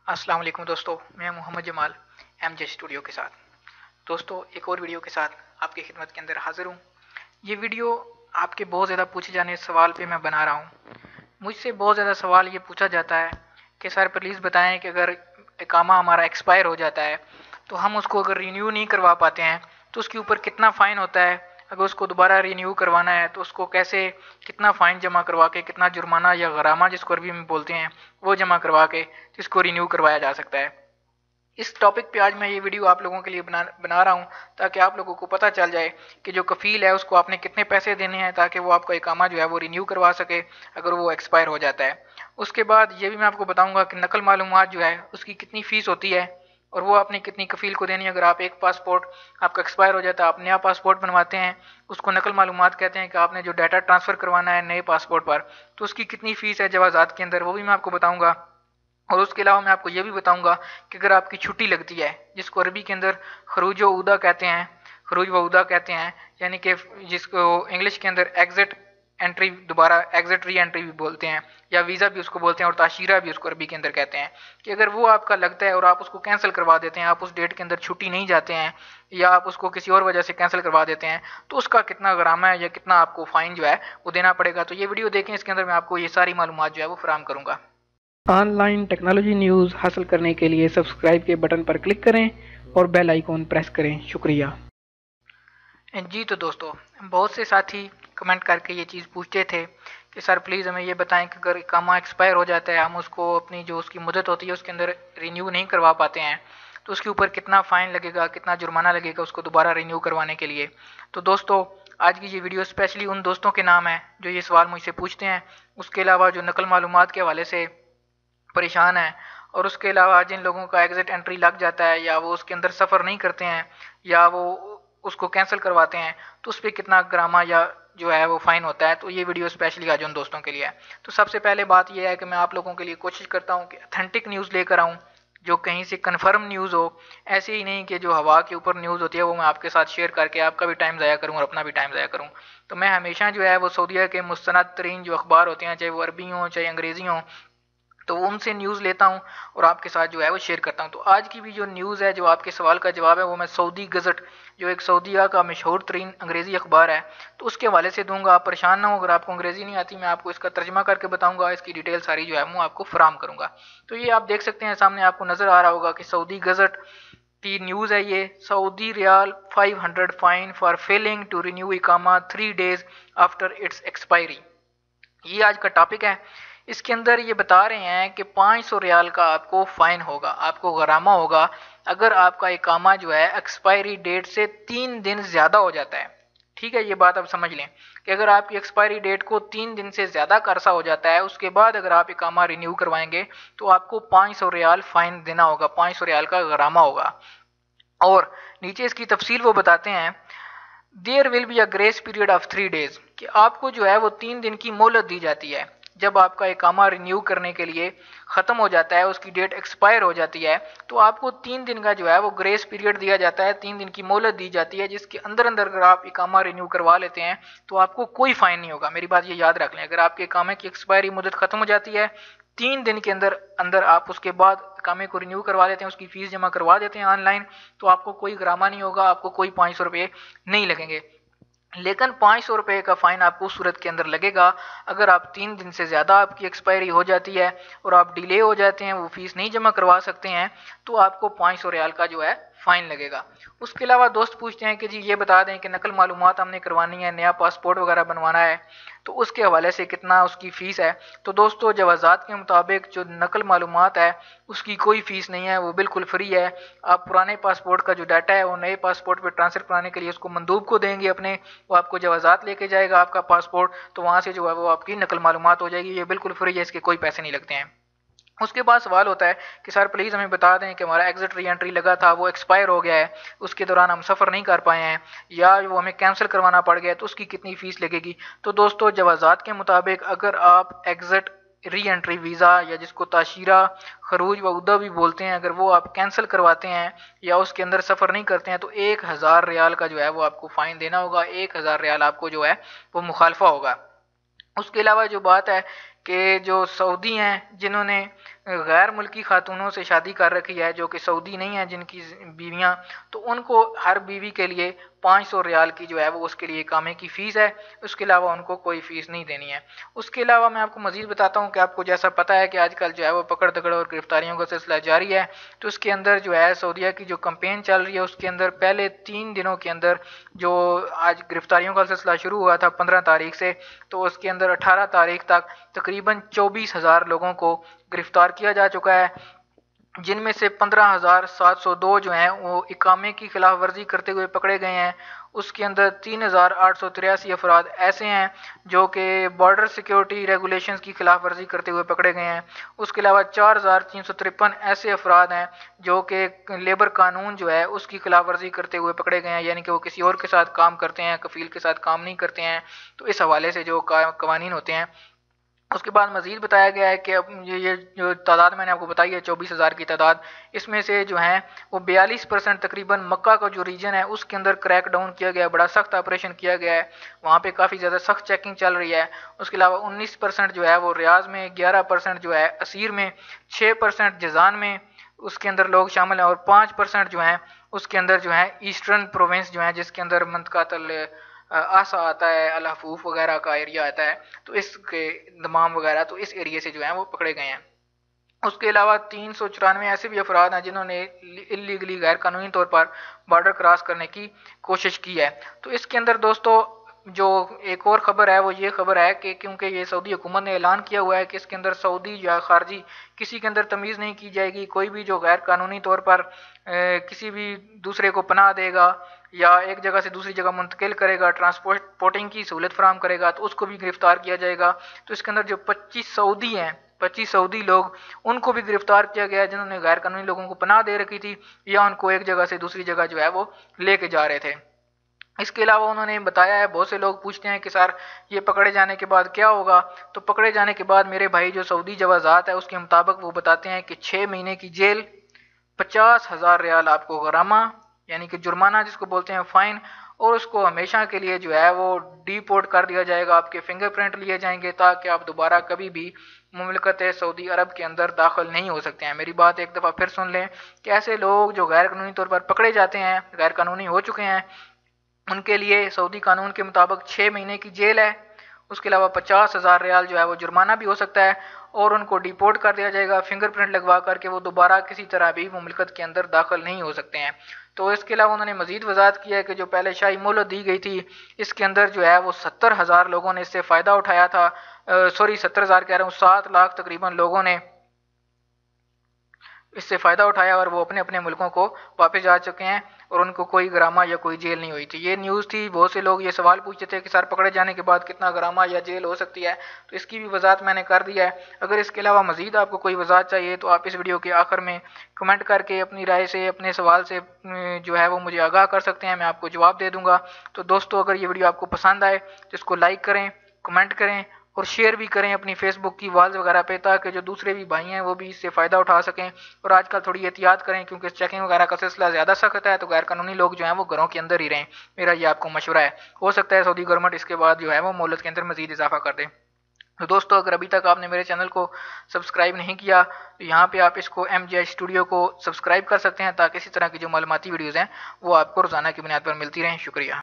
अस्सलाम वालेकुम दोस्तों, मैं मोहम्मद जमाल MJ स्टूडियो के साथ। दोस्तों, एक और वीडियो के साथ आपकी खिदमत के अंदर हाजिर हूँ। ये वीडियो आपके बहुत ज़्यादा पूछे जाने सवाल पे मैं बना रहा हूँ। मुझसे बहुत ज़्यादा सवाल ये पूछा जाता है कि सर प्लीज़ बताएं कि अगर इकामा हमारा एक्सपायर हो जाता है तो हम उसको अगर रिन्यू नहीं करवा पाते हैं तो उसके ऊपर कितना फ़ाइन होता है। अगर उसको दोबारा रिन्यू करवाना है तो उसको कैसे, कितना फ़ाइन जमा करवा के, कितना जुर्माना या गरामा जिसको अरबी में बोलते हैं वो जमा करवा के जिसको रिन्यू करवाया जा सकता है। इस टॉपिक पे आज मैं ये वीडियो आप लोगों के लिए बना रहा हूँ ताकि आप लोगों को पता चल जाए कि जो कफ़ील है उसको आपने कितने पैसे देने हैं ताकि वो आपका इकामा जो है वो रिन्यू करवा सके अगर वो एक्सपायर हो जाता है। उसके बाद ये भी मैं आपको बताऊंगा कि नकल मालूमात जो है उसकी कितनी फ़ीस होती है और वो आपने कितनी कफ़ील को देनी है। अगर आप एक पासपोर्ट आपका एक्सपायर हो जाता है, आप नया पासपोर्ट बनवाते हैं, उसको नकल मालूमात कहते हैं कि आपने जो डाटा ट्रांसफ़र करवाना है नए पासपोर्ट पर, तो उसकी कितनी फ़ीस है जवाज़ात के अंदर, वो भी मैं आपको बताऊँगा। और उसके अलावा मैं आपको ये भी बताऊंगा कि अगर आपकी छुट्टी लगती है जिसको अरबी के अंदर खरूज व उदा कहते हैं, खरूज व उदा कहते हैं, यानी कि जिसको इंग्लिश के अंदर एग्जिट एंट्री, दोबारा एग्जिट री एंट्री भी बोलते हैं, या वीज़ा भी उसको बोलते हैं, और ताशीरा भी उसको अरबी के अंदर कहते हैं, कि अगर वो आपका लगता है और आप उसको कैंसिल करवा देते हैं, आप उस डेट के अंदर छुट्टी नहीं जाते हैं या आप उसको किसी और वजह से कैंसिल करवा देते हैं, तो उसका कितना गरामा है या कितना आपको फ़ाइन जो है वो देना पड़ेगा। तो ये वीडियो देखें, इसके अंदर मैं आपको ये सारी मालूमात जो है वो फराहम करूँगा। ऑनलाइन टेक्नोलॉजी न्यूज़ हासिल करने के लिए सब्सक्राइब के बटन पर क्लिक करें और बेल आइकॉन प्रेस करें। शुक्रिया जी। तो दोस्तों, बहुत से साथी कमेंट करके ये चीज़ पूछते थे कि सर प्लीज़ हमें ये बताएं कि अगर इकामा एक्सपायर हो जाता है, हम उसको अपनी जो उसकी मुदत होती है उसके अंदर रिन्यू नहीं करवा पाते हैं, तो उसके ऊपर कितना फ़ाइन लगेगा, कितना जुर्माना लगेगा उसको दोबारा रिन्यू करवाने के लिए। तो दोस्तों, आज की ये वीडियो स्पेशली उन दोस्तों के नाम है जो ये सवाल मुझसे पूछते हैं, उसके अलावा जो नकल मालूमात के हवाले से परेशान है, और उसके अलावा जिन लोगों का एग्जिट एंट्री लग जाता है या वो उसके अंदर सफ़र नहीं करते हैं या वो उसको कैंसिल करवाते हैं, तो उस पर कितना ग्रामा या जो है वो फ़ाइन होता है। तो ये वीडियो स्पेशली आज उन दोस्तों के लिए है। तो सबसे पहले बात यह है कि मैं आप लोगों के लिए कोशिश करता हूँ कि अथेंटिक न्यूज़ लेकर आऊँ, जो कहीं से कन्फर्म न्यूज़ हो, ऐसे ही नहीं कि जो हवा के ऊपर न्यूज़ होती है वो मैं आपके साथ शेयर करके आपका भी टाइम ज़ाया करूँ और अपना भी टाइम ज़ाया करूँ। तो मैं हमेशा जो है वो सऊदीया के मुस्तनद तरीन जो अखबार होते हैं, चाहे वो अरबी हों चाहे अंग्रेज़ी हों, तो वो उनसे न्यूज़ लेता हूँ और आपके साथ जो है वो शेयर करता हूँ। तो आज की भी जो न्यूज़ है, जो आपके सवाल का जवाब है, वो मैं सऊदी गज़ट, जो एक सऊदीया का मशहूर तरीन अंग्रेज़ी अखबार है, तो उसके हवाले से दूंगा। आप परेशान ना हो, अगर आपको अंग्रेज़ी नहीं आती मैं आपको इसका तर्जमा करके बताऊँगा, इसकी डिटेल सारी जो है वो आपको फराम करूँगा। तो ये आप देख सकते हैं, सामने आपको नज़र आ रहा होगा कि सऊदी गज़ट की न्यूज़ है ये। Saudi riyal 500 fine for failing to renew iqama 3 days after its expiry, ये आज का टॉपिक है। इसके अंदर ये बता रहे हैं कि 500 रियाल का आपको फ़ाइन होगा, आपको गरामा होगा अगर आपका इकामा जो है एक्सपायरी डेट से 3 दिन ज़्यादा हो जाता है। ठीक है, ये बात आप समझ लें कि अगर आपकी एक्सपायरी डेट को 3 दिन से ज़्यादा का अरसा हो जाता है, उसके बाद अगर आप इकामा रिन्यू करवाएंगे तो आपको 500 रियाल फ़ाइन देना होगा, 500 रियाल का गरामा होगा। और नीचे इसकी तफसील वो बताते हैं, there will be a grace period of 3 days, कि आपको जो है वो 3 दिन की मोहलत दी जाती है। जब आपका इकामा रिन्यू करने के लिए ख़त्म हो जाता है, उसकी डेट एक्सपायर हो जाती है, तो आपको 3 दिन का जो है वो ग्रेस पीरियड दिया जाता है, 3 दिन की मोहलत दी जाती है, जिसके अंदर अंदर अगर आप इकामा रिन्यू करवा लेते हैं तो आपको कोई फ़ाइन नहीं होगा। मेरी बात ये याद रख लें, अगर आपके इकामे की एक्सपायरी मुदत ख़त्म हो जाती है, 3 दिन के अंदर अंदर आप उसके बाद इकामे को रिन्यू करवा लेते हैं, उसकी फ़ीस जमा करवा देते हैं ऑनलाइन, तो आपको कोई ग्रामा नहीं होगा, आपको कोई 500 रुपये नहीं लगेंगे। लेकिन 500 रुपये का फ़ाइन आपको उस सूरत के अंदर लगेगा अगर आप 3 दिन से ज़्यादा आपकी एक्सपायरी हो जाती है और आप डिले हो जाते हैं, वो फ़ीस नहीं जमा करवा सकते हैं, तो आपको 500 रियाल का जो है फ़ाइन लगेगा। उसके अलावा दोस्त पूछते हैं कि जी ये बता दें कि नकल मालूमात हमने करवानी है, नया पासपोर्ट वगैरह बनवाना है, तो उसके हवाले से कितना उसकी फ़ीस है। तो दोस्तों, जवाज़ात के मुताबिक जो नकल मालूमात है उसकी कोई फ़ीस नहीं है, वो बिल्कुल फ्री है। आप पुराने पासपोर्ट का जो डाटा है वो नए पासपोर्ट पर ट्रांसफ़र कराने के लिए उसको मंदूब को देंगे अपने, वो आपको जवाज़ात लेके जाएगा आपका पासपोर्ट, तो वहाँ से जो है वो आपकी नकल मालूमात हो जाएगी। ये बिल्कुल फ्री है, इसके कोई पैसे नहीं लगते हैं। उसके बाद सवाल होता है कि सर प्लीज़ हमें बता दें कि हमारा एग्जिट री एंट्री लगा था वो एक्सपायर हो गया है, उसके दौरान हम सफ़र नहीं कर पाए हैं या वो हमें कैंसिल करवाना पड़ गया, तो उसकी कितनी फ़ीस लगेगी। तो दोस्तों, जवाज़ात के मुताबिक अगर आप एग्जिट री एंट्री वीज़ा, या जिसको ताशीरा खरूज व उदा भी बोलते हैं, अगर वो आप कैंसिल करवाते हैं या उसके अंदर सफ़र नहीं करते हैं, तो 1000 रियाल का जो है वो आपको फ़ाइन देना होगा, 1000 रियाल आपको जो है वो मुखालफा होगा। उसके अलावा जो बात है कि जो सऊदी हैं जिन्होंने غیر ملکی خاتونوں سے شادی کر رکھی ہے جو کہ سعودی نہیں ہیں جن کی بیویاں، تو ان کو ہر بیوی کے لیے 500 ریال کی جو ہے وہ اس کے لیے اقامے کی فیس ہے، اس کے علاوہ ان کو کوئی فیس نہیں دینی ہے۔ اس کے علاوہ میں آپ کو مزید بتاتا ہوں کہ آپ کو جیسا پتہ ہے کہ آج کل جو ہے وہ پکڑ دکڑ اور گرفتاریوں کا سلسلہ جاری ہے، تو اس کے اندر جو ہے سعودیہ کی جو کمپین چل رہی ہے اس کے اندر پہلے 3 دنوں کے اندر جو آج گرفتاریوں کا سلسلہ شروع ہوا تھا 15 تاریخ سے، تو اس کے اندر 18 تاریخ تک تقریباً 24,000 لوگوں کو گرفتار کیا جا چکا ہے، جن میں سے 15,702 جو ہیں وہ اقامے کی خلاف ورزی کرتے ہوئے پکڑے گئے ہیں۔ اس کے اندر 3,883 افراد ایسے ہیں جو کہ بارڈر سیکیورٹی ریگولیشنز کی خلاف ورزی کرتے ہوئے پکڑے گئے ہیں۔ اس کے علاوہ 4,353 ایسے افراد ہیں جو کہ لیبر قانون جو ہے اس کی خلاف ورزی کرتے ہوئے پکڑے گئے ہیں، یعنی کہ وہ کسی اور کے ساتھ کام کرتے ہیں، کفیل کے ساتھ کام نہیں کرتے ہیں، تو اس حوالے سے جو قوانین ہوتے ہیں۔ اس کے بعد مزید بتایا گیا ہے کہ اب یہ جو تعداد میں نے آپ کو بتائی ہے 24,000 کی تعداد، اس میں سے جو ہیں وہ 42% تقریباً مکہ کا جو ریجن ہے اس کے اندر کریک ڈاؤن کیا گیا ہے، بڑا سخت آپریشن کیا گیا ہے، وہاں پہ کافی زیادہ سخت چیکنگ چل رہی ہے۔ اس کے علاوہ 19% جو ہے وہ ریاض میں، 11% جو ہے اسیر میں، 6% جزان میں اس کے اندر لوگ شامل ہیں، اور 5% جو ہیں اس کے اندر جو ہیں ایسٹرن پروونس جو ہیں جس کے اندر منطقہ آسا آتا ہے، الحفوف وغیرہ کا ایریا آتا ہے، تو اس کے دمام وغیرہ، تو اس ایریے سے جو ہیں وہ پکڑے گئے ہیں۔ اس کے علاوہ 394 ایسے بھی افراد ہیں جنہوں نے اللیگلی غیر قانونی طور پر بارڈر کراس کرنے کی کوشش کی ہے۔ تو اس کے اندر دوستو جو ایک اور خبر ہے وہ یہ خبر ہے کہ کیونکہ یہ سعودی حکومت نے اعلان کیا ہوا ہے کہ اس کے اندر سعودی یا خارجی کسی کے اندر تمیز نہیں کی جائے گی، کوئی بھی جو غیر قانونی طور پر کسی بھی دوسرے کو پناہ دے گا یا ایک جگہ سے دوسری جگہ منتقل کرے گا، ٹرانسپورٹنگ کی سہولت فراہم کرے گا، تو اس کو بھی گرفتار کیا جائے گا۔ تو اس کے اندر جو 25 سعودی ہیں، 25 سعودی لوگ، ان کو بھی گرفتار کیا گیا ہے جنہوں نے غیر قانونی لوگوں کو پناہ دے رکھی تھی یا ان کو ایک جگہ سے دوسری جگہ جو ہے وہ لے کے جا رہے تھے۔ اس کے علاوہ انہوں نے بتایا ہے، بہت سے لوگ پوچھتے ہیں کہ سر یہ پکڑے جانے کے بعد کیا ہوگا، تو پکڑے جانے کے بعد میرے بھائی جو سعودی جوازات ہے اس کے مطابق وہ بتاتے ہیں کہ 6 مہینے کی جیل، 50,000 ریال آپ کو غرامہ یعنی کہ جرمانہ جس کو بولتے ہیں فائن، اور اس کو ہمیشہ کے لیے جو ہے وہ ڈی پورٹ کر دیا جائے گا، آپ کے فنگر پرنٹ لیے جائیں گے تاکہ آپ دوبارہ کبھی بھی مملکت سعودی عرب کے اندر داخل نہیں ہو سکتے ہیں۔ میری بات ایک دفعہ پھر سن لیں کہ ایسے لوگ جو غیر قانونی طور پر پکڑے جاتے ہیں، غیر قانونی ہو چکے ہیں، ان کے لیے سعودی قانون کے مطابق 6 مہینے کی جیل ہے، اس کے علاوہ 50,000 ریال جو ہے وہ جرمانہ بھی ہو سکتا ہے، اور ان کو ڈیپورٹ کر دیا جائے گا فنگر پرنٹ لگوا کر کے وہ دوبارہ کسی طرح بھی مملکت کے اندر داخل نہیں ہو سکتے ہیں۔ تو اس کے علاوہ انہوں نے مزید وضاحت کیا ہے کہ جو پہلے شاہی مہلت دی گئی تھی اس کے اندر جو ہے وہ 70,000 لوگوں نے اس سے فائدہ اٹھایا تھا، 70,000 کہہ رہا ہوں، 7 لاکھ تقریباً لوگوں نے اس سے فائدہ اٹھایا اور وہ اپنے اپنے ملکوں کو واپس جا چکے ہیں اور ان کو کوئی غرامہ یا کوئی جیل نہیں ہوئی تھی۔ یہ نیوز تھی، بہت سے لوگ یہ سوال پوچھتے تھے کہ سر پکڑے جانے کے بعد کتنا غرامہ یا جیل ہو سکتی ہے، تو اس کی بھی وضاحت میں نے کر دیا ہے۔ اگر اس کے علاوہ مزید آپ کو کوئی وضاحت چاہیے تو آپ اس ویڈیو کے آخر میں کمنٹ کر کے اپنی رائے سے، اپنے سوال سے جو ہے وہ مجھے آگاہ کر سکتے ہیں، میں آپ کو جواب دے دوں گا۔ تو دوستو اگر یہ ویڈیو آپ کو پسند آئے تو اس کو لائک کریں، کمنٹ کریں اور شیئر بھی کریں اپنی فیس بک کی والز وغیرہ پہ، تاکہ جو دوسرے بھی بھائی ہیں وہ بھی اس سے فائدہ اٹھا سکیں۔ اور آج کل تھوڑی احتیاط کریں کیونکہ چیکنگ وغیرہ کا سلسلہ زیادہ سخت ہے، تو غیر قانونی لوگ جو ہیں وہ گھروں کے اندر ہی رہیں، میرا یہ آپ کو مشورہ ہے۔ ہو سکتا ہے سعودی گورنمنٹ اس کے بعد جو ہے وہ مہلت کے اندر مزید اضافہ کر دے۔ تو دوستو اگر ابھی تک آپ نے میرے چینل کو سبسکرائب نہیں کیا تو یہاں پہ آپ اس کو MGI اسٹوڈیو کو سبسکرائب کر سکتے ہیں تاکہ اسی طرح کی جو معلوماتی ویڈیوز ہیں وہ آپ کو روزانہ کی بنیاد پر ملتی رہیں۔ شکریہ۔